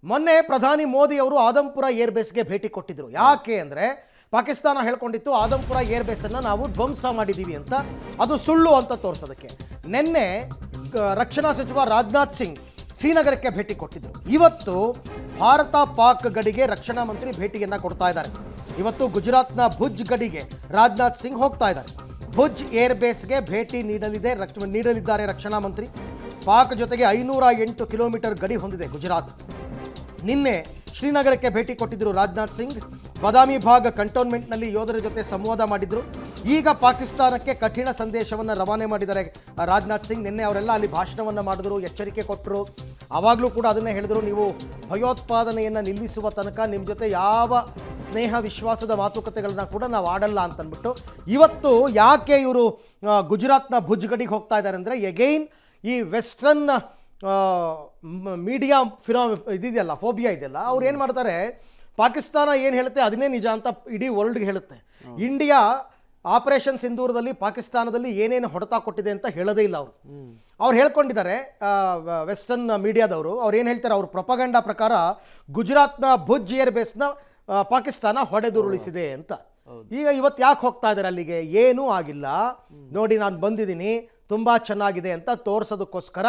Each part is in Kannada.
ಮೊನ್ನೆ ಪ್ರಧಾನಿ ಮೋದಿ ಅವರು ಆದಂಪುರ ಏರ್ಬೇಸ್ಗೆ ಭೇಟಿ ಕೊಟ್ಟಿದ್ರು. ಯಾಕೆ ಅಂದರೆ ಪಾಕಿಸ್ತಾನ ಹೇಳ್ಕೊಂಡಿತ್ತು ಆದಂಪುರ ಏರ್ಬೇಸನ್ನು ನಾವು ಧ್ವಂಸ ಮಾಡಿದ್ದೀವಿ ಅಂತ. ಅದು ಸುಳ್ಳು ಅಂತ ತೋರಿಸೋದಕ್ಕೆ ನಿನ್ನೆ ರಕ್ಷಣಾ ಸಚಿವ ರಾಜನಾಥ್ ಸಿಂಗ್ ಶ್ರೀನಗರಕ್ಕೆ ಭೇಟಿ ಕೊಟ್ಟಿದ್ರು. ಇವತ್ತು ಭಾರತ ಪಾಕ್ ಗಡಿಗೆ ರಕ್ಷಣಾ ಮಂತ್ರಿ ಭೇಟಿಯನ್ನು ಕೊಡ್ತಾ ಇದ್ದಾರೆ. ಇವತ್ತು ಗುಜರಾತ್ನ ಭುಜ್ ಗಡಿಗೆ ರಾಜನಾಥ್ ಸಿಂಗ್ ಹೋಗ್ತಾ ಇದ್ದಾರೆ. ಭುಜ್ ಏರ್ಬೇಸ್ಗೆ ಭೇಟಿ ನೀಡಲಿದ್ದಾರೆ ರಕ್ಷಣಾ ಮಂತ್ರಿ. ಪಾಕ್ ಜೊತೆಗೆ 508 ಕಿಲೋಮೀಟರ್ ಗಡಿ ಹೊಂದಿದೆ ಗುಜರಾತ್. ನಿನ್ನೆ ಶ್ರೀನಗರಕ್ಕೆ ಭೇಟಿ ಕೊಟ್ಟಿದ್ದರು ರಾಜನಾಥ್ ಸಿಂಗ್. ಬದಾಮಿ ಭಾಗ ಕಂಟೋನ್ಮೆಂಟ್ನಲ್ಲಿ ಯೋಧರ ಜೊತೆ ಸಂವಾದ ಮಾಡಿದ್ರು. ಈಗ ಪಾಕಿಸ್ತಾನಕ್ಕೆ ಕಠಿಣ ಸಂದೇಶವನ್ನು ರವಾನೆ ಮಾಡಿದ್ದಾರೆ ರಾಜನಾಥ್ ಸಿಂಗ್. ನಿನ್ನೆ ಅವರೆಲ್ಲ ಅಲ್ಲಿ ಭಾಷಣವನ್ನು ಮಾಡಿದ್ರು, ಎಚ್ಚರಿಕೆ ಕೊಟ್ಟರು. ಆವಾಗಲೂ ಕೂಡ ಅದನ್ನೇ ಹೇಳಿದ್ರು, ನೀವು ಭಯೋತ್ಪಾದನೆಯನ್ನು ನಿಲ್ಲಿಸುವ ತನಕ ನಿಮ್ಮ ಜೊತೆ ಯಾವ ಸ್ನೇಹ ವಿಶ್ವಾಸದ ಮಾತುಕತೆಗಳನ್ನ ಕೂಡ ನಾವು ಆಡಲ್ಲ ಅಂತಂದ್ಬಿಟ್ಟು. ಇವತ್ತು ಯಾಕೆ ಇವರು ಗುಜರಾತ್ನ ಭುಜ್ ಗಡಿಗೆ ಹೋಗ್ತಾ ಇದ್ದಾರೆ ಅಂದರೆ ಎಗೈನ್ ಈ ವೆಸ್ಟರ್ನ್ ಮೀಡಿಯಾ ಇದೆಯಲ್ಲ, ಫೋಬಿಯಾ ಇದೆಯಲ್ಲ, ಅವ್ರು ಏನು ಮಾಡ್ತಾರೆ, ಪಾಕಿಸ್ತಾನ ಏನು ಹೇಳುತ್ತೆ ಅದನ್ನೇ ನಿಜ ಅಂತ ಇಡೀ ವರ್ಲ್ಡ್ಗೆ ಹೇಳುತ್ತೆ. ಇಂಡಿಯಾ ಆಪರೇಷನ್ ಸಿಂಧೂರದಲ್ಲಿ ಪಾಕಿಸ್ತಾನದಲ್ಲಿ ಏನೇನು ಹೊಡೆತ ಕೊಟ್ಟಿದೆ ಅಂತ ಹೇಳೋದೇ ಇಲ್ಲ. ಅವ್ರು ಹೇಳ್ಕೊಂಡಿದ್ದಾರೆ ವೆಸ್ಟರ್ನ್ ಮೀಡಿಯಾದವರು. ಅವ್ರು ಏನು ಹೇಳ್ತಾರೆ, ಅವ್ರ ಪ್ರೊಪಗಂಡಾ ಪ್ರಕಾರ ಗುಜರಾತ್ನ ಭುಜ್ ಏರ್ ಬೇಸ್ನ ಪಾಕಿಸ್ತಾನ ಹೊಡೆದುರುಳಿಸಿದೆ ಅಂತ. ಈಗ ಇವತ್ತು ಯಾಕೆ ಹೋಗ್ತಾ ಇದ್ದಾರೆ ಅಲ್ಲಿಗೆ? ಏನೂ ಆಗಿಲ್ಲ, ನೋಡಿ ನಾನು ಬಂದಿದ್ದೀನಿ, ತುಂಬ ಚೆನ್ನಾಗಿದೆ ಅಂತ ತೋರಿಸೋದಕ್ಕೋಸ್ಕರ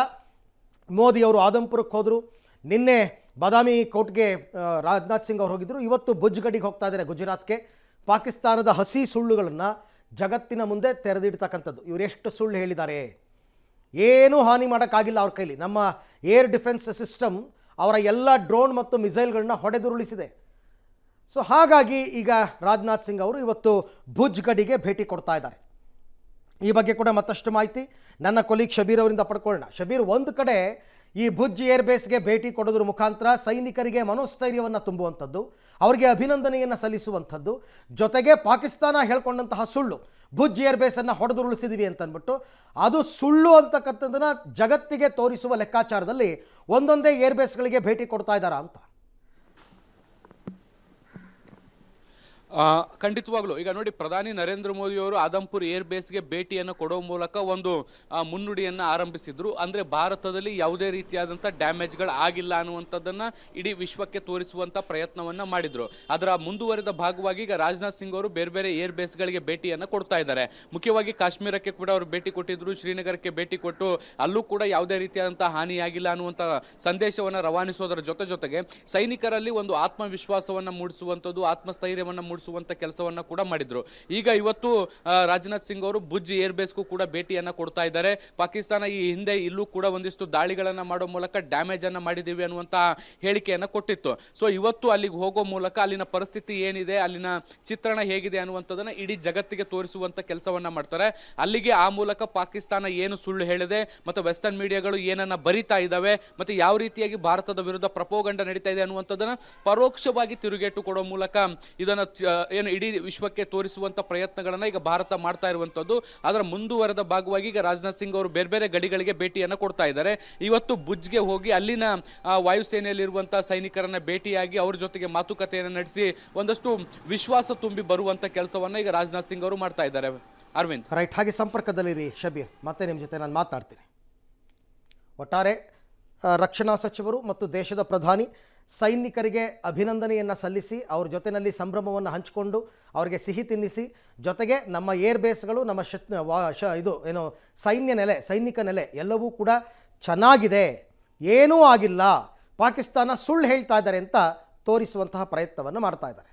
ಮೋದಿ ಅವರು ಆದಂಪುರಕ್ಕೆ ಹೋದರು. ನಿನ್ನೆ ಬಾದಾಮಿ ಕೋರ್ಟ್ಗೆ ರಾಜನಾಥ್ ಸಿಂಗ್ ಅವರು ಹೋಗಿದ್ದರು. ಇವತ್ತು ಭುಜ್ ಗಡಿಗೆ ಹೋಗ್ತಾ ಇದ್ದಾರೆ ಗುಜರಾತ್ಗೆ. ಪಾಕಿಸ್ತಾನದ ಹಸಿ ಸುಳ್ಳುಗಳನ್ನು ಜಗತ್ತಿನ ಮುಂದೆ ತೆರೆದಿಡ್ತಕ್ಕಂಥದ್ದು. ಇವರೆಷ್ಟು ಸುಳ್ಳು ಹೇಳಿದ್ದಾರೆ, ಏನೂ ಹಾನಿ ಮಾಡೋಕ್ಕಾಗಿಲ್ಲ ಅವ್ರ ಕೈಲಿ. ನಮ್ಮ ಏರ್ ಡಿಫೆನ್ಸ್ ಸಿಸ್ಟಮ್ ಅವರ ಎಲ್ಲ ಡ್ರೋನ್ ಮತ್ತು ಮಿಸೈಲ್ಗಳನ್ನ ಹೊಡೆದುರುಳಿಸಿದೆ. ಸೊ ಹಾಗಾಗಿ ಈಗ ರಾಜನಾಥ್ ಸಿಂಗ್ ಅವರು ಇವತ್ತು ಭುಜ್ ಗಡಿಗೆ ಭೇಟಿ ಕೊಡ್ತಾ ಇದ್ದಾರೆ. ಈ ಬಗ್ಗೆ ಕೂಡ ಮತ್ತಷ್ಟು ಮಾಹಿತಿ ನನ್ನ ಕೊಲೀಗ್ ಶಬೀರ್ ಅವರಿಂದ ಪಡ್ಕೊಳ್ಳೋಣ. ಶಬೀರ್, ಒಂದು ಕಡೆ ಈ ಭುಜ್ ಏರ್ಬೇಸ್ಗೆ ಭೇಟಿ ಕೊಡೋದ್ರ ಮುಖಾಂತರ ಸೈನಿಕರಿಗೆ ಮನೋಸ್ಥೈರ್ಯವನ್ನು ತುಂಬುವಂಥದ್ದು, ಅವರಿಗೆ ಅಭಿನಂದನೆಯನ್ನು ಸಲ್ಲಿಸುವಂಥದ್ದು, ಜೊತೆಗೆ ಪಾಕಿಸ್ತಾನ ಹೇಳ್ಕೊಂಡಂತಹ ಸುಳ್ಳು, ಭುಜ್ ಏರ್ಬೇಸನ್ನು ಹೊಡೆದುರುಳಿಸಿದ್ದೀವಿ ಅಂತಂದ್ಬಿಟ್ಟು, ಅದು ಸುಳ್ಳು ಅಂತಕ್ಕಂಥದ್ದನ್ನು ಜಗತ್ತಿಗೆ ತೋರಿಸುವ ಲೆಕ್ಕಾಚಾರದಲ್ಲಿ ಒಂದೊಂದೇ ಏರ್ಬೇಸ್ಗಳಿಗೆ ಭೇಟಿ ಕೊಡ್ತಾ ಇದ್ದಾರಾ ಅಂತ. ಖಂಡಿತವಾಗ್ಲು ಈಗ ನೋಡಿ, ಪ್ರಧಾನಿ ನರೇಂದ್ರ ಮೋದಿ ಅವರು ಆದಂಪುರ್ ಏರ್ ಬೇಸ್ಗೆ ಭೇಟಿಯನ್ನು ಕೊಡುವ ಮೂಲಕ ಒಂದು ಮುನ್ನುಡಿಯನ್ನ ಆರಂಭಿಸಿದ್ರು. ಅಂದ್ರೆ ಭಾರತದಲ್ಲಿ ಯಾವುದೇ ರೀತಿಯಾದಂಥ ಡ್ಯಾಮೇಜ್ಗಳು ಆಗಿಲ್ಲ ಅನ್ನುವಂಥದ್ದನ್ನ ಇಡೀ ವಿಶ್ವಕ್ಕೆ ತೋರಿಸುವಂತ ಪ್ರಯತ್ನವನ್ನ ಮಾಡಿದ್ರು. ಅದರ ಮುಂದುವರೆದ ಭಾಗವಾಗಿ ಈಗ ರಾಜನಾಥ್ ಸಿಂಗ್ ಅವರು ಬೇರೆ ಬೇರೆ ಏರ್ ಬೇಸ್ಗಳಿಗೆ ಭೇಟಿಯನ್ನು ಕೊಡ್ತಾ ಇದ್ದಾರೆ. ಮುಖ್ಯವಾಗಿ ಕಾಶ್ಮೀರಕ್ಕೆ ಕೂಡ ಅವರು ಭೇಟಿ ಕೊಟ್ಟಿದ್ರು, ಶ್ರೀನಗರಕ್ಕೆ ಭೇಟಿ ಕೊಟ್ಟು ಅಲ್ಲೂ ಕೂಡ ಯಾವುದೇ ರೀತಿಯಾದಂತಹ ಹಾನಿಯಾಗಿಲ್ಲ ಅನ್ನುವಂಥ ಸಂದೇಶವನ್ನು ರವಾನಿಸೋದರ ಜೊತೆಗೆ ಸೈನಿಕರಲ್ಲಿ ಒಂದು ಆತ್ಮವಿಶ್ವಾಸವನ್ನ ಮೂಡಿಸುವಂಥದ್ದು, ಆತ್ಮಸ್ಥೈರ್ಯವನ್ನ ಮೂಡಿಸುವಂತ ಕೆಲಸವನ್ನ ಕೂಡ ಮಾಡಿದ್ರು. ಈಗ ಇವತ್ತು ರಾಜನಾಥ್ ಸಿಂಗ್ ಅವರು ಭುಜ್ ಏರ್ ಬೇಸ್ಗೂ ಕೂಡ ಭೇಟಿಯನ್ನ ಕೊಡ್ತಾ ಇದ್ದಾರೆ. ಪಾಕಿಸ್ತಾನ ಈ ಹಿಂದೆ ಇಲ್ಲೂ ಕೂಡ ಒಂದಿಷ್ಟು ದಾಳಿಗಳನ್ನ ಮಾಡೋ ಮೂಲಕ ಡ್ಯಾಮೇಜ್ ಅನ್ನ ಮಾಡಿದೀವಿ ಅನ್ನುವಂತ ಹೇಳಿಕೆಯನ್ನ ಕೊಟ್ಟಿತ್ತು. ಸೊ ಇವತ್ತು ಅಲ್ಲಿಗೆ ಹೋಗೋ ಮೂಲಕ ಅಲ್ಲಿನ ಪರಿಸ್ಥಿತಿ ಏನಿದೆ, ಅಲ್ಲಿನ ಚಿತ್ರಣ ಹೇಗಿದೆ ಅನ್ನುವಂಥದ್ದನ್ನ ಇಡೀ ಜಗತ್ತಿಗೆ ತೋರಿಸುವಂತ ಕೆಲಸವನ್ನ ಮಾಡ್ತಾರೆ. ಅಲ್ಲಿಗೆ ಆ ಮೂಲಕ ಪಾಕಿಸ್ತಾನ ಏನು ಸುಳ್ಳು ಹೇಳಿದೆ ಮತ್ತು ವೆಸ್ಟರ್ನ್ ಮೀಡಿಯಾಗಳು ಏನನ್ನ ಬರಿತಾ ಇದ್ದಾವೆ ಮತ್ತೆ ಯಾವ ರೀತಿಯಾಗಿ ಭಾರತದ ವಿರುದ್ಧ ಪ್ರಪೋಗಂಡ ನಡೀತಾ ಇದೆ ಅನ್ನುವಂಥದ್ದನ್ನ ಪರೋಕ್ಷವಾಗಿ ತಿರುಗೇಟು ಕೊಡೋ ಮೂಲಕ ಇದನ್ನ ಏನು ಇಡೀ ವಿಶ್ವಕ್ಕೆ ತೋರಿಸುವಂತ ಪ್ರಯತ್ನಗಳನ್ನ ಈಗ ಭಾರತ ಮಾಡ್ತಾ ಇರುವಂತದ್ದು. ಅದರ ಮುಂದುವರೆದ ಭಾಗವಾಗಿ ಈಗ ರಾಜನಾಥ್ ಸಿಂಗ್ ಅವರು ಬೇರೆ ಬೇರೆ ಗಡಿಗಳಿಗೆ ಭೇಟಿಯನ್ನ ಕೊಡ್ತಾ ಇದ್ದಾರೆ. ಇವತ್ತು ಭುಜ್ಗೆ ಹೋಗಿ ಅಲ್ಲಿನ ವಾಯುಸೇನೆಯಲ್ಲಿರುವಂತಹ ಸೈನಿಕರನ್ನ ಭೇಟಿಯಾಗಿ ಅವ್ರ ಜೊತೆಗೆ ಮಾತುಕತೆಯನ್ನು ನಡೆಸಿ ಒಂದಷ್ಟು ವಿಶ್ವಾಸ ತುಂಬಿ ಬರುವಂತ ಕೆಲಸವನ್ನ ಈಗ ರಾಜನಾಥ್ ಸಿಂಗ್ ಅವರು ಮಾಡ್ತಾ ಇದ್ದಾರೆ. ಅರವಿಂದ್, ರೈಟ್, ಹಾಗೆ ಸಂಪರ್ಕದಲ್ಲಿರಿ ಶಬೀರ್, ಮತ್ತೆ ನಿಮ್ಮ ಜೊತೆ ನಾನು ಮಾತನಾಡ್ತೀನಿ. ಒಟ್ಟಾರೆ ರಕ್ಷಣಾ ಸಚಿವರು ಮತ್ತು ದೇಶದ ಪ್ರಧಾನಿ ಸೈನಿಕರಿಗೆ ಅಭಿನಂದನೆಯನ್ನು ಸಲ್ಲಿಸಿ ಅವ್ರ ಜೊತೆಯಲ್ಲಿ ಸಂಭ್ರಮವನ್ನು ಹಂಚಿಕೊಂಡು ಅವರಿಗೆ ಸಿಹಿ ತಿನ್ನಿಸಿ, ಜೊತೆಗೆ ನಮ್ಮ ಏರ್ ಬೇಸ್ಗಳು, ನಮ್ಮ ಸೈನಿಕ ನೆಲೆ ಎಲ್ಲವೂ ಕೂಡ ಚೆನ್ನಾಗಿದೆ, ಏನೂ ಆಗಿಲ್ಲ, ಪಾಕಿಸ್ತಾನ ಸುಳ್ಳು ಹೇಳ್ತಾ ಇದ್ದಾರೆ ಅಂತ ತೋರಿಸುವಂತಹ ಪ್ರಯತ್ನವನ್ನು ಮಾಡ್ತಾ ಇದ್ದಾರೆ.